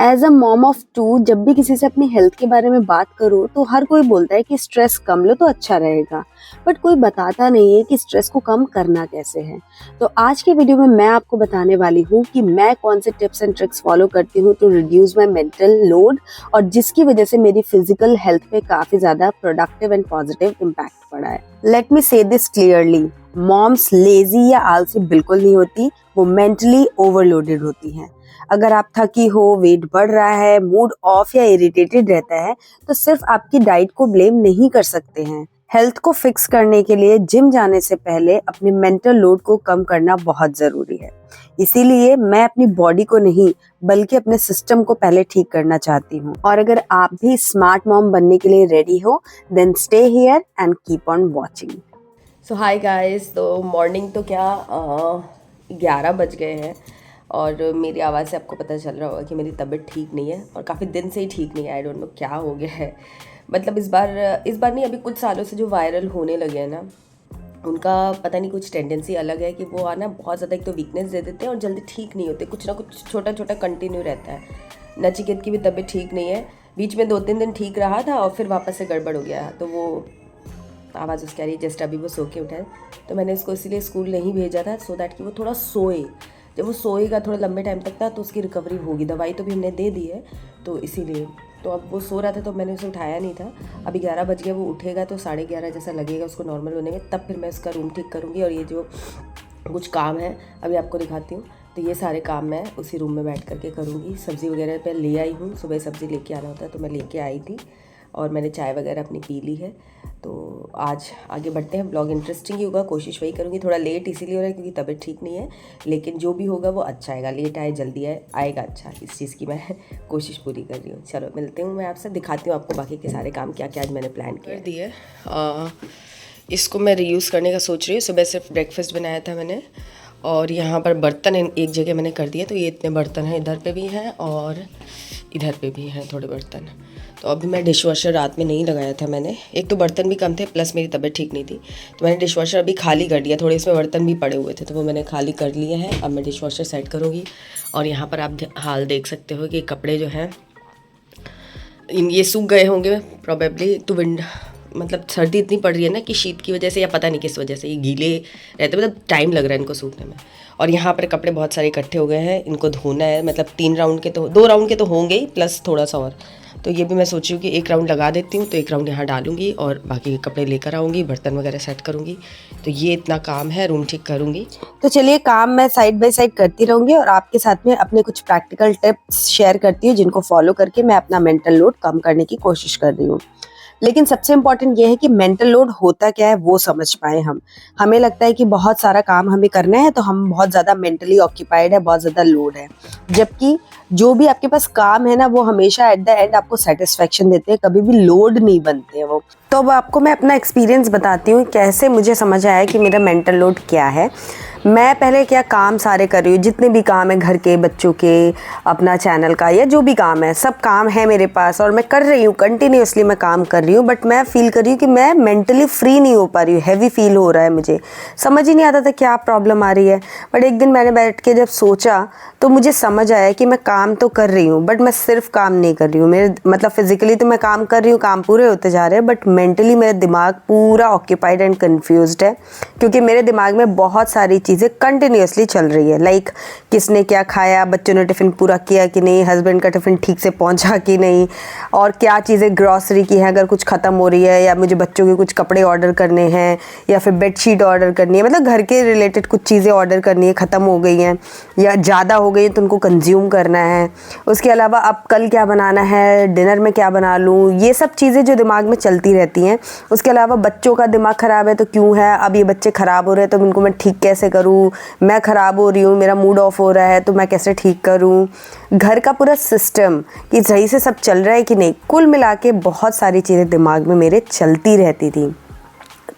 As a mom of two जब भी किसी से अपनी हेल्थ के बारे में बात करो तो हर कोई बोलता है कि स्ट्रेस कम लो तो अच्छा रहेगा। बट कोई बताता नहीं है कि स्ट्रेस को कम करना कैसे है। तो आज के वीडियो में मैं आपको बताने वाली हूँ कि मैं कौन से टिप्स एंड ट्रिक्स फॉलो करती हूँ to reduce my mental load, और जिसकी वजह से मेरी फिजिकल हेल्थ पे काफी ज्यादा प्रोडक्टिव एंड पॉजिटिव इम्पैक्ट पड़ा है। लेट मी से दिस क्लियरली, मॉम्स लेजी या आलसी बिल्कुल नहीं होती, वो मेंटली ओवरलोडेड होती हैं। अगर आप थकी हो, वेट बढ़ रहा है, मूड ऑफ या इरिटेटेड रहता है, तो सिर्फ आपकी डाइट को ब्लेम नहीं कर सकते हैं। हेल्थ को फिक्स करने के लिए जिम जाने से पहले अपने मेंटल लोड को कम करना बहुत जरूरी है। इसीलिए मैं अपनी बॉडी को नहीं बल्कि अपने सिस्टम को पहले ठीक करना चाहती हूँ। और अगर आप भी स्मार्ट मॉम बनने के लिए रेडी हो, then stay here and keep on watching. So hi guys, तो मॉर्निंग तो क्या 11 बज गए हैं और मेरी आवाज़ से आपको पता चल रहा होगा कि मेरी तबीयत ठीक नहीं है और काफ़ी दिन से ही ठीक नहीं है। आई डोंट नो क्या हो गया है। मतलब इस बार नहीं, अभी कुछ सालों से जो वायरल होने लगे हैं ना, उनका पता नहीं कुछ टेंडेंसी अलग है कि वो आना बहुत ज़्यादा एक तो वीकनेस दे देते हैं और जल्दी ठीक नहीं होते। कुछ ना कुछ छोटा छोटा कंटिन्यू रहता है। नचिकेत की भी तबीयत ठीक नहीं है, बीच में 2-3 दिन ठीक रहा था और फिर वापस से गड़बड़ हो गया। तो वो आवाज़ उसकी आ रही है, जस्ट अभी वो सो के उठा है। तो मैंने उसको इसीलिए स्कूल नहीं भेजा था, सो दैट कि वो थोड़ा सोए। जब वो सोएगा थोड़ा लंबे टाइम तक था तो उसकी रिकवरी होगी। दवाई तो भी हमने दे दी है, तो इसीलिए तो अब वो सो रहा था तो मैंने उसे उठाया नहीं था। अभी 11 बज गया, वो उठेगा तो 11:30 जैसा लगेगा उसको नॉर्मल होने में, तब फिर मैं उसका रूम ठीक करूँगी। और ये जो कुछ काम है अभी आपको दिखाती हूँ। तो ये सारे काम मैं उसी रूम में बैठ करके करूँगी। सब्ज़ी वगैरह पे ले आई हूँ, सुबह सब्ज़ी लेके आना होता है तो मैं लेके आई थी और मैंने चाय वगैरह अपनी पी ली है। तो आज आगे बढ़ते हैं, ब्लॉग इंटरेस्टिंग ही होगा, कोशिश वही करूँगी। थोड़ा लेट इसीलिए हो रहा है क्योंकि तबीयत ठीक नहीं है, लेकिन जो भी होगा वो अच्छा आएगा। लेट आए जल्दी आए, आएगा अच्छा। इस चीज़ की मैं कोशिश पूरी कर रही हूँ। चलो मिलते हूँ, मैं आपसे दिखाती हूँ आपको बाकी के सारे काम क्या क्या आज मैंने प्लान कर दिए। इसको मैं रीयूज़ करने का सोच रही हूँ। सुबह सिर्फ ब्रेकफास्ट बनाया था मैंने, और यहाँ पर बर्तन एक जगह मैंने कर दिए। तो ये इतने बर्तन हैं, इधर पे भी हैं और इधर पे भी हैं थोड़े बर्तन। तो अभी मैं डिश वॉशर रात में नहीं लगाया था मैंने, एक तो बर्तन भी कम थे प्लस मेरी तबीयत ठीक नहीं थी, तो मैंने डिश वॉशर अभी खाली कर दिया। थोड़े इसमें बर्तन भी पड़े हुए थे तो वो मैंने खाली कर लिए हैं। अब मैं डिश वॉशर सेट करूँगी। और यहाँ पर आप हाल देख सकते हो कि कपड़े जो हैं ये सूख गए होंगे प्रॉबेबली। तो मतलब सर्दी इतनी पड़ रही है ना कि शीत की वजह से या पता नहीं किस वजह से ये गीले रहते, मतलब टाइम लग रहा है इनको सूखने में। और यहाँ पर कपड़े बहुत सारे इकट्ठे हो गए हैं, इनको धोना है। मतलब 3 राउंड के तो 2 राउंड के तो होंगे ही, प्लस थोड़ा सा और। तो ये भी मैं सोची हूँ कि 1 राउंड लगा देती हूँ, तो 1 राउंड यहाँ डालूंगी और बाकी के कपड़े लेकर आऊँगी, बर्तन वगैरह सेट करूँगी। तो ये इतना काम है, रूम ठीक करूँगी। तो चलिए, काम मैं साइड बाय साइड करती रहूंगी और आपके साथ में अपने कुछ प्रैक्टिकल टिप्स शेयर करती हूँ जिनको फॉलो करके मैं अपना मेंटल लोड कम करने की कोशिश कर रही हूँ। लेकिन सबसे इम्पोर्टेंट ये है कि मेंटल लोड होता क्या है वो समझ पाए हम। हमें लगता है कि बहुत सारा काम हमें करना है तो हम बहुत ज़्यादा मेंटली ऑक्यूपाइड है, बहुत ज़्यादा लोड है। जबकि जो भी आपके पास काम है ना, वो हमेशा एट द एंड आपको सेटिस्फेक्शन देते हैं, कभी भी लोड नहीं बनते हैं वो। तो अब आपको मैं अपना एक्सपीरियंस बताती हूँ कैसे मुझे समझ आया कि मेरा मेंटल लोड क्या है। मैं पहले क्या काम सारे कर रही हूँ, जितने भी काम है घर के, बच्चों के, अपना चैनल का, या जो भी काम है, सब काम है मेरे पास और मैं कर रही हूँ, कंटिन्यूअसली मैं काम कर रही हूँ। बट मैं फील कर रही हूँ कि मैं मेंटली फ्री नहीं हो पा रही हूँ, हैवी फील हो रहा है मुझे। समझ ही नहीं आता था क्या प्रॉब्लम आ रही है। बट एक दिन मैंने बैठ के जब सोचा तो मुझे समझ आया कि मैं काम तो कर रही हूँ बट मैं सिर्फ काम नहीं कर रही हूँ। मेरे मतलब फिजिकली तो मैं काम कर रही हूँ, काम पूरे होते जा रहे हैं, बट मेंटली मेरा दिमाग पूरा ऑक्यूपाइड एंड कंफ्यूज्ड है, क्योंकि मेरे दिमाग में बहुत सारी चीज़ें कंटिन्यूअसली चल रही है। लाइक किसने क्या खाया, बच्चों ने टिफ़िन पूरा किया कि नहीं, हस्बैंड का टिफ़िन ठीक से पहुंचा कि नहीं, और क्या चीज़ें ग्रॉसरी की हैं अगर कुछ ख़त्म हो रही है, या मुझे बच्चों के कुछ कपड़े ऑर्डर करने हैं, या फिर बेडशीट ऑर्डर करनी है, मतलब घर के रिलेटेड कुछ चीज़ें ऑर्डर करनी है, ख़त्म हो गई हैं या ज़्यादा हो गई तो उनको कंज्यूम करना है। उसके अलावा अब कल क्या बनाना है, डिनर में क्या बना लूँ, ये सब चीज़ें जो दिमाग में चलती रहती हैं। उसके अलावा बच्चों का दिमाग ख़राब है तो क्यों है, अब ये बच्चे ख़राब हो रहे हैं तो इनको मैं ठीक कैसे करूँ, मैं ख़राब हो रही हूँ, मेरा मूड ऑफ हो रहा है तो मैं कैसे ठीक करूँ, घर का पूरा सिस्टम कि सही से सब चल रहा है कि नहीं। कुल मिला के बहुत सारी चीज़ें दिमाग में मेरे चलती रहती थी।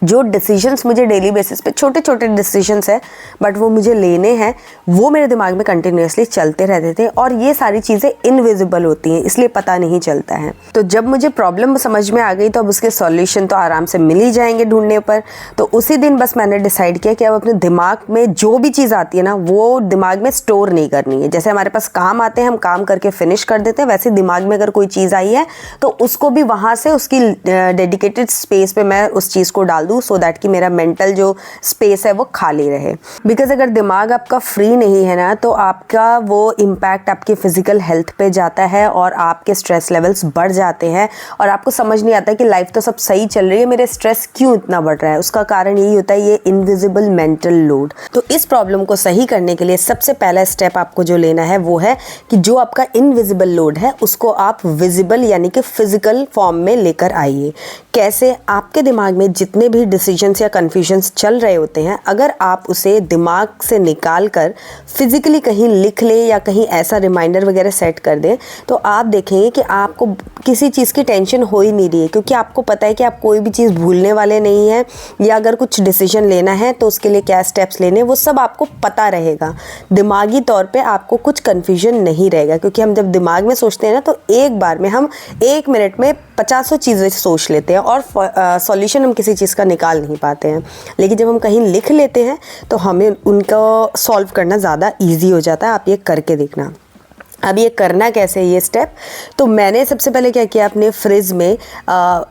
जो डिसीजंस मुझे डेली बेसिस पे छोटे छोटे डिसीजंस है बट वो मुझे लेने हैं, वो मेरे दिमाग में कंटिन्यूसली चलते रहते थे और ये सारी चीज़ें इनविजिबल होती हैं, इसलिए पता नहीं चलता है। तो जब मुझे प्रॉब्लम समझ में आ गई तो अब उसके सॉल्यूशन तो आराम से मिल ही जाएंगे ढूंढने पर। तो उसी दिन बस मैंने डिसाइड किया कि अब अपने दिमाग में जो भी चीज़ आती है ना वो दिमाग में स्टोर नहीं करनी है। जैसे हमारे पास काम आते हैं, हम काम करके फिनिश कर देते हैं, वैसे दिमाग में अगर कोई चीज़ आई है तो उसको भी वहाँ से उसकी डेडिकेटेड स्पेस पे मैं उस चीज़ को डाल दूँ, सो दैट कि मेरा मेंटल जो स्पेस है वो खाली रहे। बिकॉज अगर दिमाग आपका फ्री नहीं है ना तो आपका वो इम्पैक्ट आपकी फिजिकल हेल्थ पे जाता है और आपके स्ट्रेस लेवल्स बढ़ जाते हैं और आपको समझ नहीं आता कि लाइफ तो सब सही चल रही है, मेरे स्ट्रेस क्यों इतना बढ़ रहा है। उसका कारण यही होता है ये इनविजिबल मेंटल लोड। तो इस प्रॉब्लम को सही करने के लिए सबसे पहला स्टेप आपको जो लेना है वो है कि जो आपका इनविजिबल लोड है उसको आप विजिबल यानी कि फिजिकल फॉर्म में लेकर आइए। कैसे? आपके दिमाग में जितने भी डिसीजंस या कन्फ्यूजन्स चल रहे होते हैं, अगर आप उसे दिमाग से निकाल कर फिजिकली कहीं लिख लें या कहीं ऐसा रिमाइंडर वगैरह सेट कर दें तो आप देखेंगे कि आपको किसी चीज़ की टेंशन हो ही नहीं रही है, क्योंकि आपको पता है कि आप कोई भी चीज़ भूलने वाले नहीं हैं या अगर कुछ डिसीजन लेना है तो उसके लिए क्या स्टेप्स लेने वो सब आपको पता रहेगा। दिमागी तौर पे आपको कुछ कन्फ्यूजन नहीं रहेगा, क्योंकि हम जब दिमाग में सोचते हैं ना तो एक बार में हम 1 मिनट में 50 चीज़ें सोच लेते हैं और सॉल्यूशन हम किसी चीज़ का निकाल नहीं पाते हैं। लेकिन जब हम कहीं लिख लेते हैं तो हमें उनको सॉल्व करना ज़्यादा ईजी हो जाता है। आप ये करके देखना। अब ये करना कैसे है ये स्टेप? तो मैंने सबसे पहले क्या किया, अपने फ्रिज में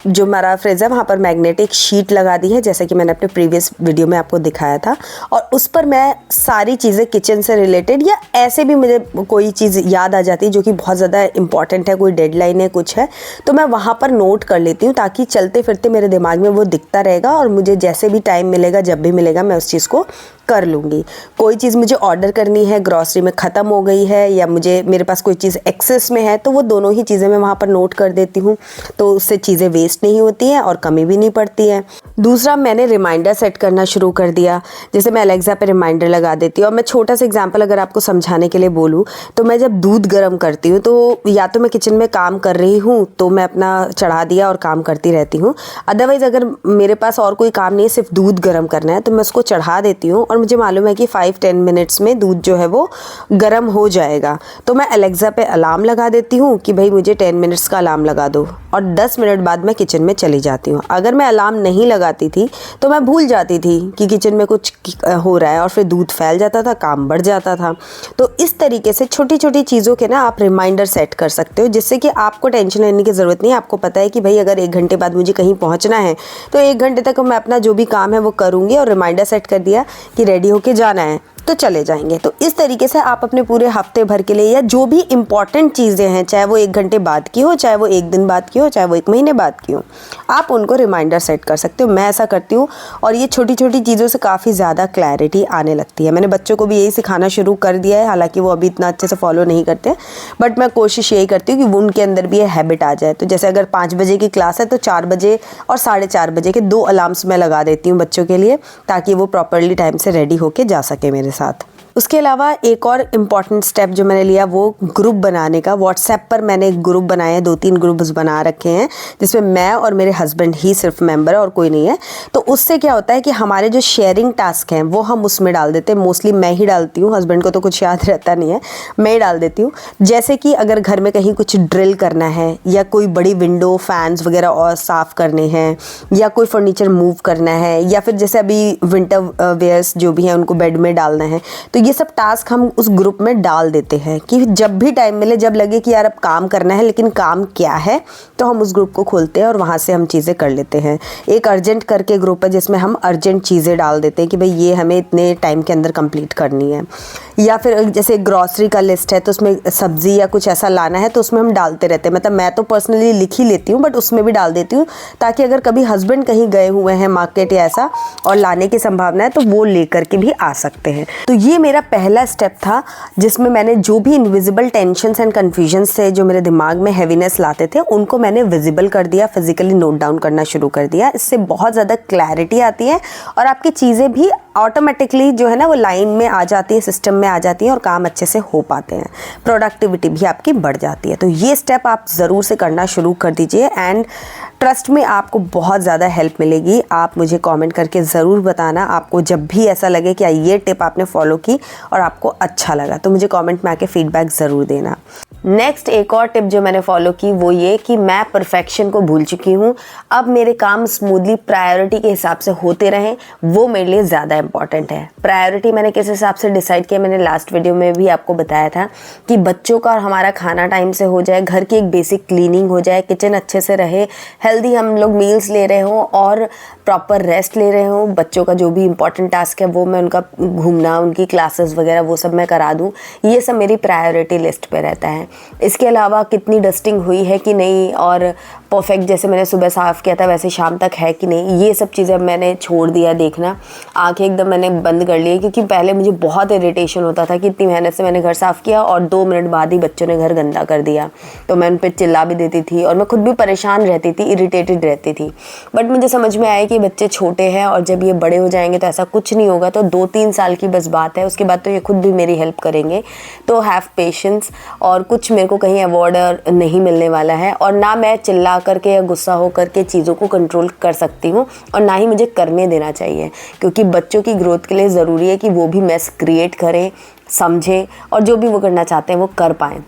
जो हमारा फ्रिज है वहाँ पर मैग्नेटिक शीट लगा दी है, जैसे कि मैंने अपने प्रीवियस वीडियो में आपको दिखाया था। और उस पर मैं सारी चीज़ें किचन से रिलेटेड या ऐसे भी मुझे कोई चीज़ याद आ जाती है जो कि बहुत ज़्यादा इंपॉर्टेंट है, कोई डेडलाइन है, कुछ है, तो मैं वहाँ पर नोट कर लेती हूँ ताकि चलते फिरते मेरे दिमाग में वो दिखता रहेगा और मुझे जैसे भी टाइम मिलेगा, जब भी मिलेगा, मैं उस चीज़ को कर लूँगी। कोई चीज़ मुझे ऑर्डर करनी है, ग्रॉसरी में ख़त्म हो गई है या मुझे मेरे पास कोई चीज़ एक्सेस में है, तो वो दोनों ही चीज़ें मैं वहाँ पर नोट कर देती हूँ, तो उससे चीज़ें वेस्ट नहीं होती हैं और कमी भी नहीं पड़ती है। दूसरा, मैंने रिमाइंडर सेट करना शुरू कर दिया। जैसे मैं अलेक्सा पे रिमाइंडर लगा देती हूँ। और मैं छोटा सा एग्जांपल अगर आपको समझाने के लिए बोलूँ तो मैं जब दूध गर्म करती हूँ तो या तो मैं किचन में काम कर रही हूँ तो मैं अपना चढ़ा दिया और काम करती रहती हूँ। अदरवाइज़ अगर मेरे पास और कोई काम नहीं है, सिर्फ दूध गर्म करना है, तो मैं उसको चढ़ा देती हूँ और मुझे मालूम है कि 5-10 मिनट्स में दूध जो है वो गर्म हो जाएगा। तो मैं अलेक्सा पे अलार्म लगा देती हूँ कि भाई मुझे 10 मिनट्स का अलार्म लगा दो और 10 मिनट बाद मैं किचन में चली जाती हूँ। अगर मैं अलार्म नहीं लगाती थी तो मैं भूल जाती थी कि किचन में कुछ हो रहा है और फिर दूध फैल जाता था, काम बढ़ जाता था। तो इस तरीके से छोटी छोटी चीज़ों के ना आप रिमाइंडर सेट कर सकते हो, जिससे कि आपको टेंशन लेने की ज़रूरत नहीं है। आपको पता है कि भाई अगर 1 घंटे बाद मुझे कहीं पहुँचना है तो 1 घंटे तक मैं अपना जो भी काम है वो करूँगी और रिमाइंडर सेट कर दिया कि रेडी होके जाना है तो चले जाएंगे। तो इस तरीके से आप अपने पूरे हफ्ते भर के लिए या जो भी इम्पॉर्टेंट चीज़ें हैं, चाहे वो 1 घंटे बाद की हो, चाहे वो 1 दिन बाद की हो, चाहे वो 1 महीने बाद की हो, आप उनको रिमाइंडर सेट कर सकते हो। मैं ऐसा करती हूँ और ये छोटी छोटी चीज़ों से काफ़ी ज़्यादा क्लैरिटी आने लगती है। मैंने बच्चों को भी यही सिखाना शुरू कर दिया है, हालांकि वो अभी इतना अच्छे से फॉलो नहीं करते, बट मैं कोशिश यही करती हूँ कि वो उनके अंदर भी ये हैबिट आ जाए। तो जैसे अगर 5 बजे की क्लास है तो 4 बजे और 4:30 बजे के 2 अलार्म्स मैं लगा देती हूँ बच्चों के लिए, ताकि वो प्रॉपरली टाइम से रेडी होके जा सके मेरे साथ। उसके अलावा एक और इम्पॉर्टेंट स्टेप जो मैंने लिया वो ग्रुप बनाने का। व्हाट्सएप पर मैंने एक ग्रुप बनाए हैं, 2-3 ग्रुप्स बना रखे हैं जिसमें मैं और मेरे हस्बैंड ही सिर्फ मेंबर है और कोई नहीं है। तो उससे क्या होता है कि हमारे जो शेयरिंग टास्क हैं वो हम उसमें डाल देते हैं। मोस्टली मैं ही डालती हूँ, हस्बैंड को तो कुछ याद रहता नहीं है, मैं ही डाल देती हूँ। जैसे कि अगर घर में कहीं कुछ ड्रिल करना है या कोई बड़ी विंडो फैंस वगैरह और साफ़ करने हैं या कोई फर्नीचर मूव करना है या फिर जैसे अभी विंटर वेयर्स जो भी हैं उनको बेड में डालना है, तो ये सब टास्क हम उस ग्रुप में डाल देते हैं कि जब भी टाइम मिले, जब लगे कि यार अब काम करना है लेकिन काम क्या है, तो हम उस ग्रुप को खोलते हैं और वहाँ से हम चीज़ें कर लेते हैं। एक अर्जेंट करके ग्रुप है जिसमें हम अर्जेंट चीज़ें डाल देते हैं कि भाई ये हमें इतने टाइम के अंदर कंप्लीट करनी है। या फिर जैसे ग्रॉसरी का लिस्ट है तो उसमें सब्ज़ी या कुछ ऐसा लाना है तो उसमें हम डालते रहते हैं। मतलब मैं तो पर्सनली लिख ही लेती हूँ बट उसमें भी डाल देती हूँ ताकि अगर कभी हस्बैंड कहीं गए हुए हैं मार्केट या ऐसा और लाने की संभावना है तो वो लेकर के भी आ सकते हैं। तो ये मेरा पहला स्टेप था जिसमें मैंने जो भी इनविजिबल टेंशन्स एंड कन्फ्यूजन्स थे जो मेरे दिमाग में हैवीनेस लाते थे उनको मैंने विजिबल कर दिया, फिजिकली नोट डाउन करना शुरू कर दिया। इससे बहुत ज़्यादा क्लैरिटी आती है और आपकी चीज़ें भी ऑटोमेटिकली जो है ना वो लाइन में आ जाती है, सिस्टम में आ जाती हैं और काम अच्छे से हो पाते हैं, प्रोडक्टिविटी भी आपकी बढ़ जाती है। तो ये स्टेप आप ज़रूर से करना शुरू कर दीजिए एंड ट्रस्ट में आपको बहुत ज़्यादा हेल्प मिलेगी। आप मुझे कमेंट करके ज़रूर बताना आपको जब भी ऐसा लगे कि ये टिप आपने फॉलो की और आपको अच्छा लगा, तो मुझे कमेंट में आके फीडबैक ज़रूर देना। नेक्स्ट एक और टिप जो मैंने फॉलो की वो ये कि मैं परफेक्शन को भूल चुकी हूँ। अब मेरे काम स्मूथली प्रायोरिटी के हिसाब से होते रहें, वो मेरे लिए ज़्यादा इंपॉर्टेंट है। प्रायोरिटी मैंने किस हिसाब से डिसाइड किया, मैंने लास्ट वीडियो में भी आपको बताया था कि बच्चों का और हमारा खाना टाइम से हो जाए, घर की एक बेसिक क्लीनिंग हो जाए, किचन अच्छे से रहे, हेल्दी हम लोग मील्स ले रहे हों और प्रॉपर रेस्ट ले रहे हों। बच्चों का जो भी इंपॉर्टेंट टास्क है वो मैं उनका घूमना, उनकी क्लासेस वगैरह वो सब मैं करा दूँ, ये सब मेरी प्रायोरिटी लिस्ट पे रहता है। इसके अलावा कितनी डस्टिंग हुई है कि नहीं और परफेक्ट जैसे मैंने सुबह साफ़ किया था वैसे शाम तक है कि नहीं, ये सब चीज़ें मैंने छोड़ दिया देखना। आंखें एकदम मैंने बंद कर ली, क्योंकि पहले मुझे बहुत इरिटेशन होता था कि इतनी मेहनत से मैंने घर साफ़ किया और 2 मिनट बाद ही बच्चों ने घर गंदा कर दिया, तो मैं उन पर चिल्ला भी देती थी और मैं खुद भी परेशान रहती थी, इरिटेटेड रहती थी। बट मुझे समझ में आया कि बच्चे छोटे हैं और जब ये बड़े हो जाएंगे तो ऐसा कुछ नहीं होगा, तो 2-3 साल की बस बात है, उसके बाद तो ये खुद भी मेरी हेल्प करेंगे। तो हैव पेशेंस, और कुछ मेरे को कहीं अवार्ड नहीं मिलने वाला है और ना मैं चिल्ला करके या गुस्सा हो करके चीज़ों को कंट्रोल कर सकती हूँ और ना ही मुझे करने देना चाहिए, क्योंकि बच्चों की ग्रोथ के लिए ज़रूरी है कि वो भी मेस क्रिएट करें, समझें और जो भी वो करना चाहते हैं वो कर पाएँ।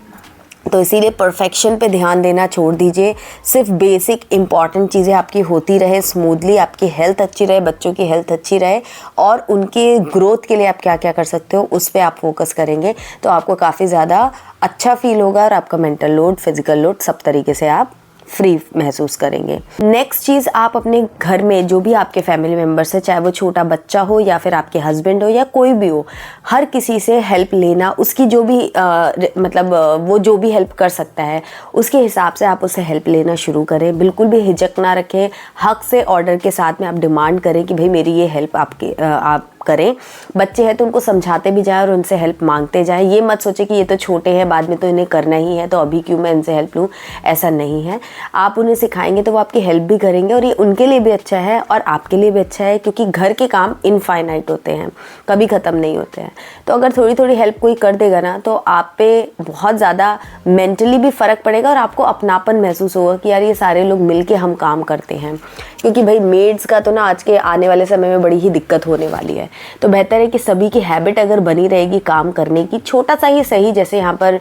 तो इसीलिए परफेक्शन पे ध्यान देना छोड़ दीजिए। सिर्फ बेसिक इंपॉर्टेंट चीज़ें आपकी होती रहे स्मूथली, आपकी हेल्थ अच्छी रहे, बच्चों की हेल्थ अच्छी रहे और उनके ग्रोथ के लिए आप क्या क्या कर सकते हो उस पर आप फोकस करेंगे, तो आपको काफ़ी ज़्यादा अच्छा फील होगा और आपका मेंटल लोड, फिजिकल लोड सब तरीके से आप फ्री महसूस करेंगे। नेक्स्ट चीज़, आप अपने घर में जो भी आपके फैमिली मेम्बर्स है, चाहे वो छोटा बच्चा हो या फिर आपके हस्बैंड हो या कोई भी हो, हर किसी से हेल्प लेना, उसकी जो भी वो जो भी हेल्प कर सकता है उसके हिसाब से आप उसे हेल्प लेना शुरू करें। बिल्कुल भी हिचक ना रखें, हक से ऑर्डर के साथ में आप डिमांड करें कि भाई मेरी ये हेल्प आप करें। बच्चे हैं तो उनको समझाते भी जाएं और उनसे हेल्प मांगते जाएं। ये मत सोचे कि ये तो छोटे हैं, बाद में तो इन्हें करना ही है, तो अभी क्यों मैं इनसे हेल्प लूँ, ऐसा नहीं है। आप उन्हें सिखाएंगे तो वो आपकी हेल्प भी करेंगे और ये उनके लिए भी अच्छा है और आपके लिए भी अच्छा है, क्योंकि घर के काम इनफाइनाइट होते हैं, कभी ख़त्म नहीं होते हैं। तो अगर थोड़ी थोड़ी हेल्प कोई कर देगा ना, तो आप पे बहुत ज़्यादा मेंटली भी फ़र्क पड़ेगा और आपको अपनापन महसूस होगा कि यार ये सारे लोग मिल के हम काम करते हैं। क्योंकि भाई मेड्स का तो ना आज के आने वाले समय में बड़ी ही दिक्कत होने वाली है, तो बेहतर है कि सभी की हैबिट अगर बनी रहेगी काम करने की, छोटा सा ही सही। जैसे यहाँ पर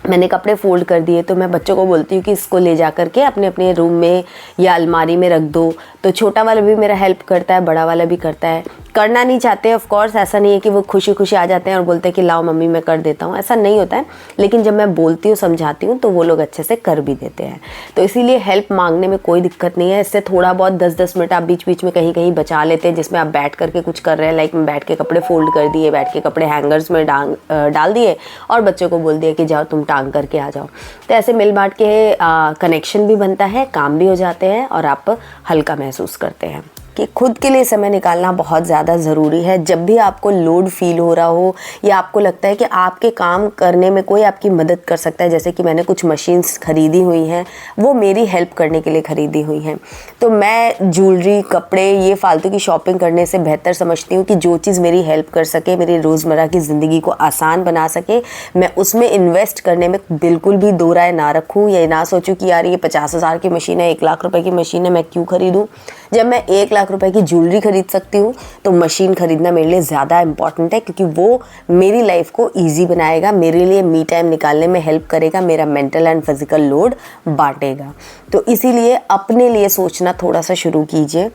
मैंने कपड़े फोल्ड कर दिए तो मैं बच्चों को बोलती हूँ कि इसको ले जा करके अपने अपने रूम में या अलमारी में रख दो, तो छोटा वाला भी मेरा हेल्प करता है, बड़ा वाला भी करता है। करना नहीं चाहते ऑफ कोर्स, ऐसा नहीं है कि वो खुशी खुशी आ जाते हैं और बोलते हैं कि लाओ मम्मी मैं कर देता हूँ, ऐसा नहीं होता है। लेकिन जब मैं बोलती हूँ, समझाती हूँ, तो वो लोग अच्छे से कर भी देते हैं। तो इसीलिए हेल्प मांगने में कोई दिक्कत नहीं है। इससे थोड़ा बहुत 10-10 मिनट आप बीच बीच में कहीं कहीं बचा लेते हैं, जिसमें आप बैठ करके कुछ कर रहे हैं। लाइक मैं बैठ के कपड़े फोल्ड कर दिए, बैठ के कपड़े हैंगर्स में डाल दिए और बच्चों को बोल दिया कि जाओ तुम टांग करके आ जाओ। तो ऐसे मिल बांट के कनेक्शन भी बनता है, काम भी हो जाते हैं और आप हल्का महसूस करते हैं। कि खुद के लिए समय निकालना बहुत ज़्यादा ज़रूरी है। जब भी आपको लोड फील हो रहा हो या आपको लगता है कि आपके काम करने में कोई आपकी मदद कर सकता है, जैसे कि मैंने कुछ मशीन्स खरीदी हुई हैं, वो मेरी हेल्प करने के लिए ख़रीदी हुई हैं, तो मैं ज्वेलरी, कपड़े, ये फालतू की शॉपिंग करने से बेहतर समझती हूँ कि जो चीज़ मेरी हेल्प कर सके, मेरी रोज़मर्रा की ज़िंदगी को आसान बना सके, मैं उसमें इन्वेस्ट करने में बिल्कुल भी दो राय ना रखूँ या ना सोचूँ कि यार ये 50,000 की मशीन है, 1 लाख रुपए की मशीन है, मैं क्यों ख़रीदूँ। जब मैं 1 लाख रुपए की ज्वेलरी खरीद सकती हूँ तो मशीन खरीदना मेरे लिए ज़्यादा इंपॉर्टेंट है, क्योंकि वो मेरी लाइफ को ईजी बनाएगा, मेरे लिए मी टाइम निकालने में हेल्प करेगा, मेरा मेंटल एंड फिजिकल लोड बांटेगा। तो इसीलिए अपने लिए सोचना थोड़ा सा शुरू कीजिए,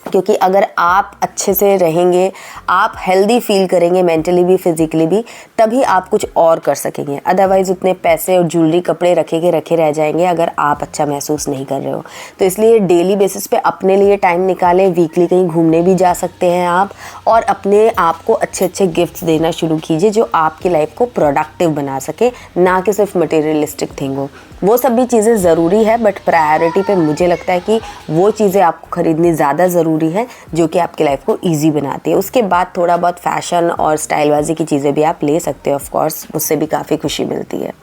क्योंकि अगर आप अच्छे से रहेंगे, आप हेल्दी फील करेंगे मेंटली भी फिजिकली भी, तभी आप कुछ और कर सकेंगे। अदरवाइज़ उतने पैसे और ज्वेलरी, कपड़े रखे के रखे रह जाएंगे अगर आप अच्छा महसूस नहीं कर रहे हो। तो इसलिए डेली बेसिस पे अपने लिए टाइम निकालें, वीकली कहीं घूमने भी जा सकते हैं आप, और अपने आप को अच्छे अच्छे गिफ्ट्स देना शुरू कीजिए जो आपकी लाइफ को प्रोडक्टिव बना सके, ना कि सिर्फ मटेरियलिस्टिक थिंग हो। वो सब भी चीज़ें ज़रूरी है, बट प्रायोरिटी पे मुझे लगता है कि वो चीज़ें आपको ख़रीदनी ज़्यादा ज़रूरी है जो कि आपकी लाइफ को इजी बनाती है। उसके बाद थोड़ा बहुत फैशन और स्टाइलबाजी की चीज़ें भी आप ले सकते हो, ऑफ कोर्स उससे भी काफ़ी खुशी मिलती है।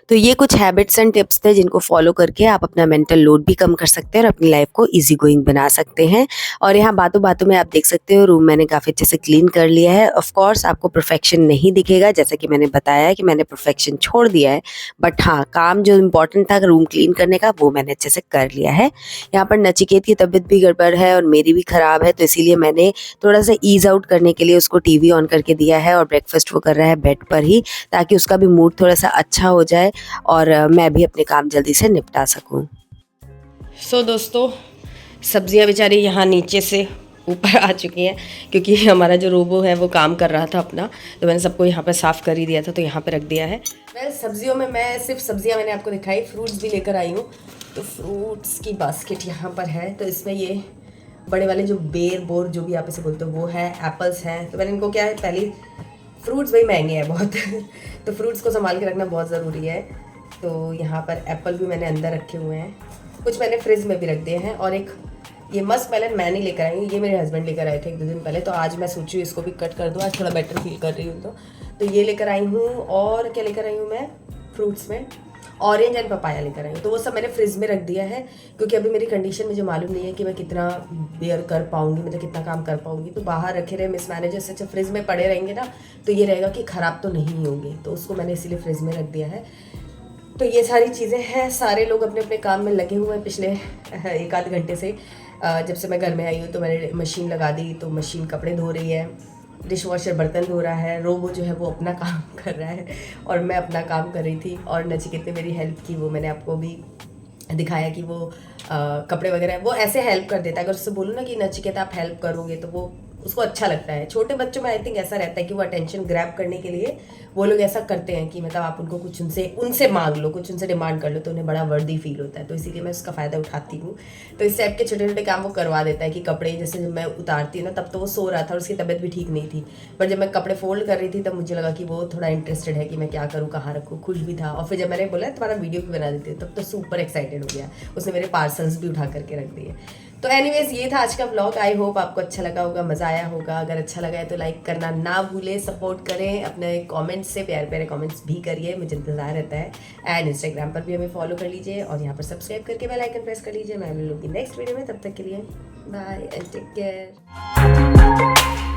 तो ये कुछ हैबिट्स एंड टिप्स थे जिनको फॉलो करके आप अपना मेंटल लोड भी कम कर सकते हैं और अपनी लाइफ को इजी गोइंग बना सकते हैं। और यहाँ बातों बातों में आप देख सकते हो रूम मैंने काफ़ी अच्छे से क्लीन कर लिया है। ऑफ कोर्स आपको परफेक्शन नहीं दिखेगा, जैसा कि मैंने बताया है कि मैंने परफेक्शन छोड़ दिया है, बट हाँ काम जो इम्पोर्टेंट था रूम क्लीन करने का वो मैंने अच्छे से कर लिया है। यहाँ पर नचिकेत की तबीयत भी गड़बड़ है और मेरी भी ख़राब है, तो इसीलिए मैंने थोड़ा सा ईज आउट करने के लिए उसको टीवी ऑन करके दिया है और ब्रेकफास्ट वो कर रहा है बेड पर ही, ताकि उसका भी मूड थोड़ा सा अच्छा हो जाए और मैं भी अपने काम जल्दी से निपटा सकूं। सो दोस्तों, सब्जियां बेचारी यहाँ नीचे से ऊपर आ चुकी हैं क्योंकि हमारा जो रोबो है वो काम कर रहा था अपना, तो मैंने सबको यहाँ पर साफ़ कर ही दिया था, तो यहाँ पे रख दिया है। सब्जियों में मैं सिर्फ सब्जियां मैंने आपको दिखाई, फ्रूट्स भी लेकर आई हूँ। तो फ्रूट्स की बास्केट यहाँ पर है, तो इसमें ये बड़े वाले जो बोर जो भी आप इसे बोलते हो वो है, एप्पल्स हैं। तो मैंने इनको क्या है, पहले फ्रूट्स भाई महंगे हैं बहुत तो फ्रूट्स को संभाल के रखना बहुत ज़रूरी है। तो यहाँ पर एप्पल भी मैंने अंदर रखे हुए हैं, कुछ मैंने फ्रिज में भी रख दिए हैं। और एक ये मस्क मेलन मैं नहीं लेकर आई हूँ, ये मेरे हस्बैंड लेकर आए थे 1-2 दिन पहले, तो आज मैं सोची हूँ इसको भी कट कर दूँ, आज थोड़ा बेटर फील कर रही हूँ। तो ये लेकर आई हूँ। और क्या लेकर आई हूँ मैं फ्रूट्स में, ऑरेंज एंड पपाया लेकर आई हूँ। तो वो सब मैंने फ्रिज में रख दिया है क्योंकि अभी मेरी कंडीशन मुझे मालूम नहीं है कि मैं कितना बेयर कर पाऊँगी, मतलब कितना काम कर पाऊँगी। तो बाहर रखे रहे मिस मैनेजर से, अच्छा फ्रिज में पड़े रहेंगे ना तो ये रहेगा कि ख़राब तो नहीं होंगे, तो उसको मैंने इसीलिए फ्रिज में रख दिया है। तो ये सारी चीज़ें हैं। सारे लोग अपने अपने काम में लगे हुए हैं पिछले 1-आध घंटे से। जब से मैं घर में आई हूँ तो मैंने मशीन लगा दी, तो मशीन कपड़े धो रही है, डिश वॉशर बर्तन धो रहा है, रोबो जो है वो अपना काम कर रहा है और मैं अपना काम कर रही थी। और नचिकेत ने मेरी हेल्प की, वो मैंने आपको भी दिखाया कि वो कपड़े वगैरह वो ऐसे हेल्प कर देता है। अगर उससे बोलूँ ना कि नचिकेत आप हेल्प करोगे तो वो उसको अच्छा लगता है। छोटे बच्चों में आई थिंक ऐसा रहता है कि वो अटेंशन ग्रैब करने के लिए वो लोग ऐसा करते हैं कि मतलब आप उनको कुछ उनसे मांग लो, कुछ उनसे डिमांड कर लो, तो उन्हें बड़ा वर्दी फील होता है। तो इसीलिए मैं उसका फ़ायदा उठाती हूँ। तो इस टाइप के छोटे छोटे काम वो करवा देता है कि कपड़े जैसे जब मैं उतारती हूँ ना, तब तो वो सो रहा था और उसकी तबीयत भी ठीक नहीं थी, पर जब मैं कपड़े फोल्ड कर रही थी तब मुझे लगा कि वो थोड़ा इंटरेस्टेड है कि मैं क्या करूँ, कहाँ रखूँ, खुश भी था। और फिर जब मैंने बोला तुम्हारा वीडियो भी बना देती हूँ, तब तो सुपर एक्साइटेड हो गया, उसने मेरे पार्सल्स भी उठा करके रख दिए। तो एनीवेज ये था आज का व्लॉग। आई होप आपको अच्छा लगा होगा, मज़ा आया होगा। अगर अच्छा लगा है तो लाइक करना ना भूले, सपोर्ट करें, अपने कमेंट्स से प्यारे प्यारे कमेंट्स भी करिए, मुझे इंतजार रहता है। एंड इंस्टाग्राम पर भी हमें फॉलो कर लीजिए और यहाँ पर सब्सक्राइब करके बेल आइकन प्रेस कर लीजिए। मैं मिलूंगी नेक्स्ट वीडियो में, तब तक के लिए बाय एंड टेक केयर।